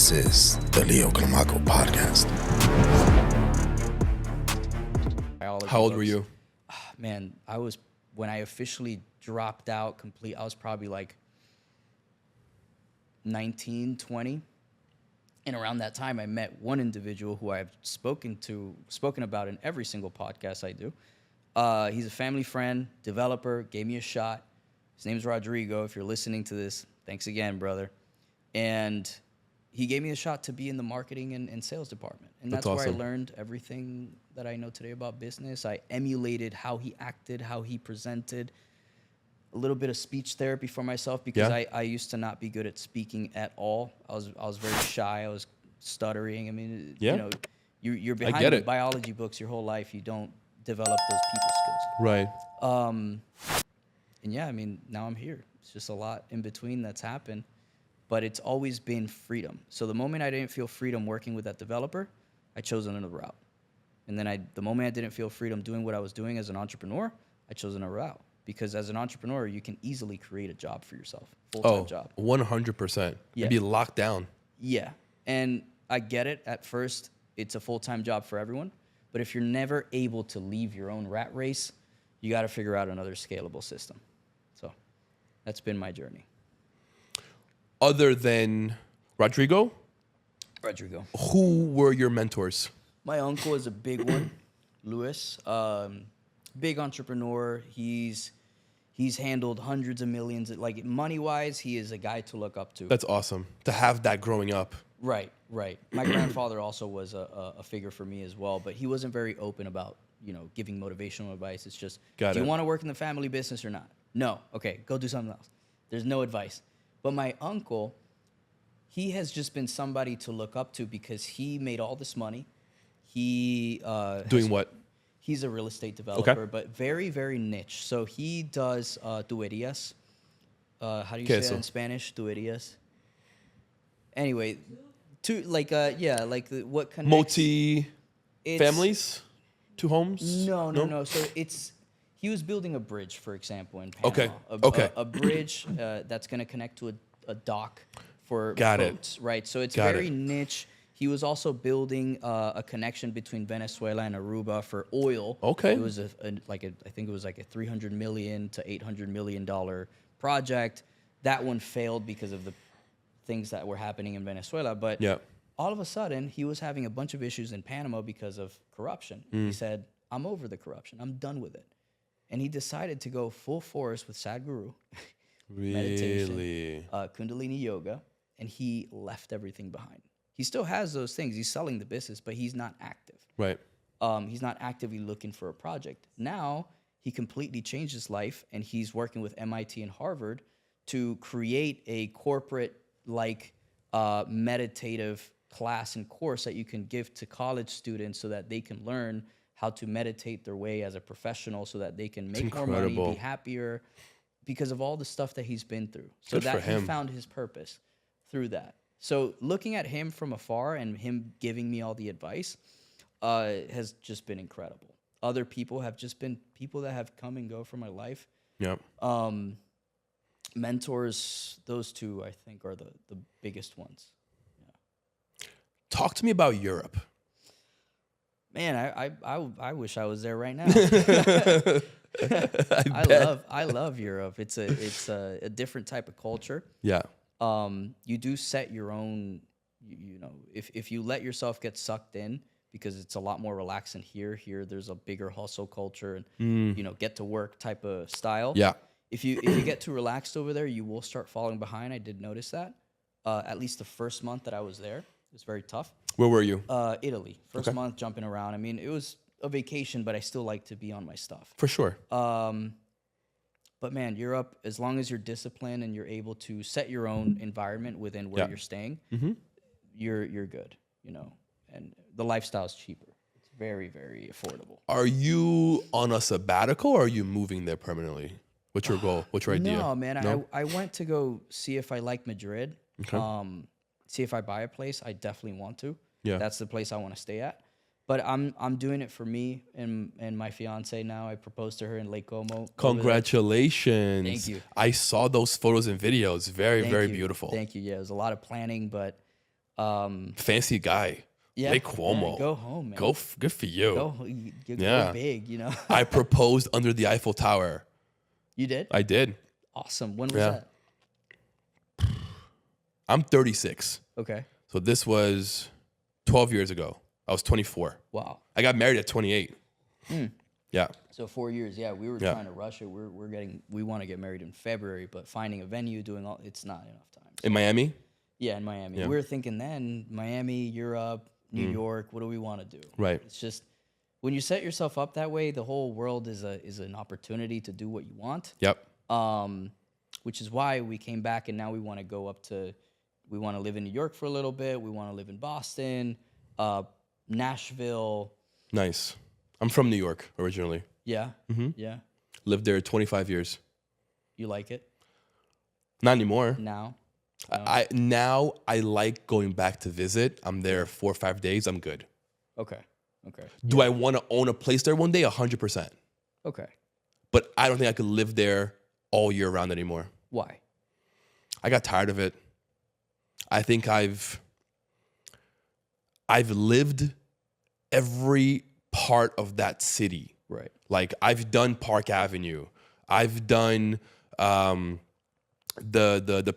This is the Leo Climaco Podcast. How old were you? Man, when I officially dropped out complete, I was probably like 19, 20. And around that time, I met one individual who I've spoken about in every single podcast I do. He's a family friend, developer, gave me a shot. His name's Rodrigo. If you're listening to this, thanks again, brother. And he gave me a shot to be in the marketing and sales department. And that's awesome. where I learned everything that I know today about business. I emulated how he acted, how he presented, a little bit of speech therapy for myself because I used to not be good at speaking at all. I was very shy. I was stuttering. I mean, you're behind the biology books your whole life. You don't develop those people skills. Right. And yeah, I mean, now I'm here. It's just a lot in between that's happened. But it's always been freedom. So the moment I didn't feel freedom working with that developer, I chose another route. And then the moment I didn't feel freedom doing what I was doing as an entrepreneur, I chose another route. Because as an entrepreneur, you can easily create a job for yourself, full-time job. 100%. You'd be locked down. Yeah. And I get it. At first, it's a full-time job for everyone. But if you're never able to leave your own rat race, you got to figure out another scalable system. So that's been my journey. Other than Rodrigo, who were your mentors? My uncle is a big one, Luis. Big entrepreneur. He's handled hundreds of millions. Like money-wise, he is a guy to look up to. That's awesome to have that growing up. Right. My grandfather also was a figure for me as well, but he wasn't very open about giving motivational advice. It's just, do you want to work in the family business or not? No. Okay, go do something else. There's no advice. But my uncle, he has just been somebody to look up to because he made all this money. He doing what? He's a real estate developer, but very, very niche. So he does tuberías. How do you say that in Spanish? Tuberías. Anyway, what connects multi-families, two homes? No. So he was building a bridge, for example, in Panama. A bridge that's going to connect to a dock for boats, right? So it's very niche. He was also building a connection between Venezuela and Aruba for oil. Okay. It was I think it was like a $300 million to $800 million project. That one failed because of the things that were happening in Venezuela. But all of a sudden, he was having a bunch of issues in Panama because of corruption. He said, I'm over the corruption. I'm done with it. And he decided to go full force with Sadhguru, meditation, Kundalini yoga, and he left everything behind. He still has those things. He's selling the business, but he's not active. Right. He's not actively looking for a project. Now, he completely changed his life, and he's working with MIT and Harvard to create a corporate-like meditative class and course that you can give to college students so that they can learn how to meditate their way as a professional so that they can make more money, be happier, because of all the stuff that he's been through. So that he found his purpose through that. So looking at him from afar and him giving me all the advice has just been incredible. Other people have just been people that have come and go from my life. Yep. Mentors, those two, I think, are the biggest ones. Yeah. Talk to me about Europe. Man, I wish I was there right now. I love Europe. It's a different type of culture. Yeah. You do set your own, if you let yourself get sucked in, because it's a lot more relaxed than here. Here, there's a bigger hustle culture and, get to work type of style. Yeah. If you get too relaxed over there, you will start falling behind. I did notice that. At least the first month that I was there, it was very tough. Where were you? Italy. First month jumping around. I mean, it was a vacation, but I still like to be on my stuff. For sure. But man, Europe, as long as you're disciplined and you're able to set your own environment within where you're staying, you're good, and the lifestyle's cheaper. It's very, very affordable. Are you on a sabbatical or are you moving there permanently? What's your goal? What's your idea? No, man. I went to go see if I like Madrid. Okay. See if I buy a place. I definitely want to. Yeah. That's the place I want to stay at. But I'm doing it for me and my fiance now. I proposed to her in Lake Como. Congratulations. Thank you. I saw those photos and videos. Very, very beautiful. Thank you. Yeah, it was a lot of planning, but Fancy guy. Yeah, Lake Cuomo. yeah, go home, man. Good for you. Go big, you know. I proposed under the Eiffel Tower. You did? I did. Awesome. When was that? I'm 36. Okay. So this was 12 years ago. I was 24. Wow. I got married at 28. Yeah. So 4 years. Yeah, we were trying to rush it. We want to get married in February, but finding a venue, it's not enough time. So, In Miami? yeah, in Miami. Yeah. We were thinking then Miami, Europe, New York. What do we want to do? Right. It's just when you set yourself up that way, the whole world is an opportunity to do what you want. Yep. Which is why we came back and now we want to go up to. We want to live in New York for a little bit. We want to live in Boston, Nashville. Nice. I'm from New York originally. Yeah. Yeah. Lived there 25 years. You like it Not anymore. now? Now I like going back to visit. I'm there 4 or 5 days. I'm good. Okay. Do I want to own a place there one day? 100%. Okay. But I don't think I could live there all year round anymore. Why? I got tired of it. I think I've lived every part of that city. Right. Like I've done Park Avenue. I've done the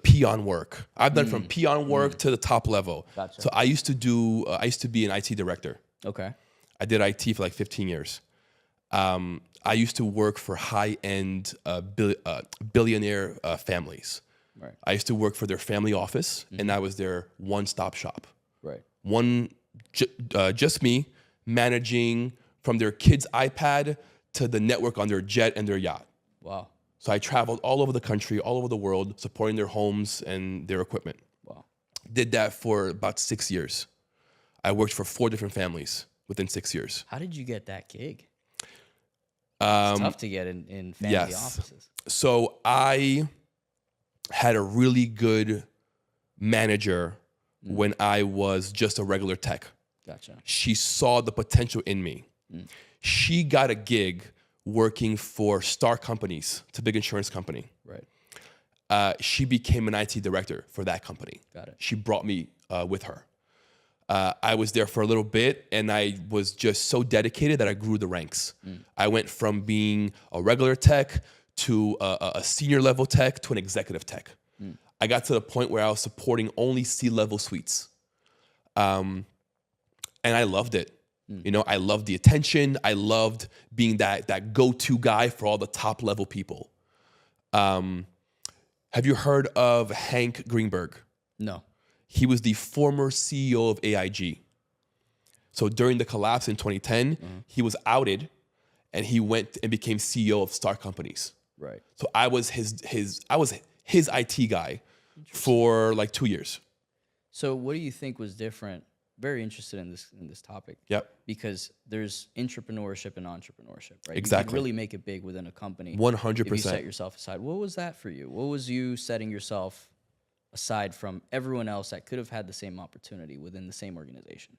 peon work. I've done from peon work to the top level. Gotcha. So I used to be an IT director. Okay. I did IT for like 15 years. I used to work for high-end billionaire families. Right. I used to work for their family office, and I was their one-stop shop. Right. Just me managing from their kid's iPad to the network on their jet and their yacht. Wow. So I traveled all over the country, all over the world, supporting their homes and their equipment. Wow. Did that for about 6 years. I worked for 4 different families within 6 years. How did you get that gig? It's tough to get in family offices. So I had a really good manager when I was just a regular tech. Gotcha. She saw the potential in me. She got a gig working for Star Companies. It's a big insurance company. Right. She became an IT director for that company. Got it. She brought me with her. I was there for a little bit, and I was just so dedicated that I grew the ranks. I went from being a regular tech to a senior level tech to an executive tech. I got to the point where I was supporting only C-level suites. And I loved it. You know, I loved the attention. I loved being that go-to guy for all the top level people. Have you heard of Hank Greenberg? No. He was the former CEO of AIG. So during the collapse in 2010, he was outed, and he went and became CEO of Star Companies. Right. So I was his IT guy for like 2 years. So what do you think was different? Very interested in this topic. Yep. Because there's entrepreneurship and entrepreneurship, right? Exactly. You can really make it big within a company. 100%. If you set yourself aside. What was that for you? What was you setting yourself aside from everyone else that could have had the same opportunity within the same organization?